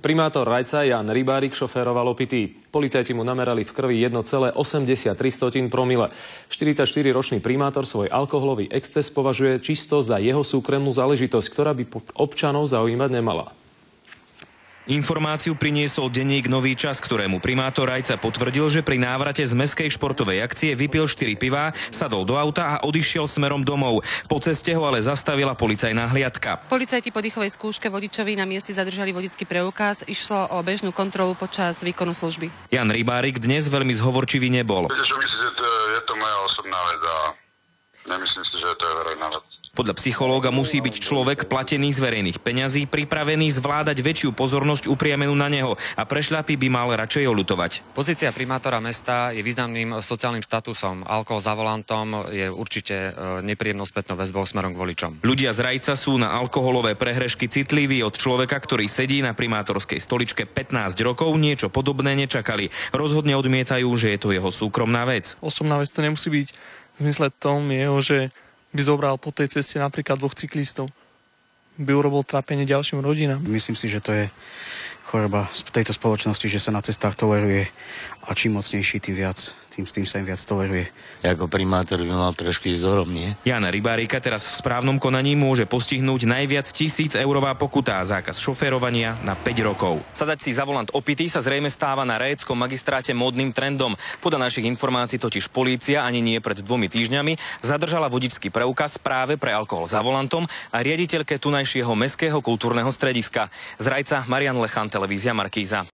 Primátor Rajca Jan Rybárik šoféroval opitý. Policajti mu namerali v krvi 1,83 promile. 44-ročný primátor svoj alkoholový exces považuje čisto za jeho súkromnú záležitosť, ktorá by občanov zaujímať nemala. Informáciu priniesol denník Nový čas, ktorému primátor Rajca potvrdil, že pri návrate z mestskej športovej akcie vypil 4 pivá, sadol do auta a odišiel smerom domov. Po ceste ho ale zastavila policajná hliadka. Policajti po dýchovej skúške vodičovi na mieste zadržali vodický preukaz. Išlo o bežnú kontrolu počas výkonu služby. Jan Rybárik dnes veľmi zhovorčivý nebol. Viete, čo myslíte, je to moja osobná vec a nemyslím si, že to je verejná vec. Podľa psychológa musí byť človek platený z verejných peňazí, pripravený zvládať väčšiu pozornosť upriamenú na neho a prešľapy by mal radšej oľutovať. Pozícia primátora mesta je významným sociálnym statusom. Alkohol za volantom je určite nepríjemnou spätnou väzbou smerom k voličom. Ľudia z Rajca sú na alkoholové prehrešky citliví. Od človeka, ktorý sedí na primátorskej stoličke 15 rokov, niečo podobné nečakali. Rozhodne odmietajú, že je to jeho súkromná vec. Osobná vec to nemusí byť v zmysle tom jeho, že by zobral po tej ceste napríklad 2 cyklistov. By urobil trápenie ďalším rodinám. Myslím si, že to je choroba tejto spoločnosti, že sa na cestách toleruje a čím mocnejší, tým sa im viac toleruje. Ako primátor by mal trošku ísť zorom, nie? Jana Rybárika teraz v správnom konaní môže postihnúť najviac 1000-eurová pokuta a zákaz šoférovania na 5 rokov. Sadať si za volant opitý sa zrejme stáva na rajeckom magistráte módnym trendom. Podľa našich informácií totiž polícia ani nie pred 2 týždňami zadržala vodičský preukaz práve pre alkohol za volantom a riaditeľke tunajšieho mestského kultúrneho strediska. Z Rajca Marian Lechan, televízia Markíza.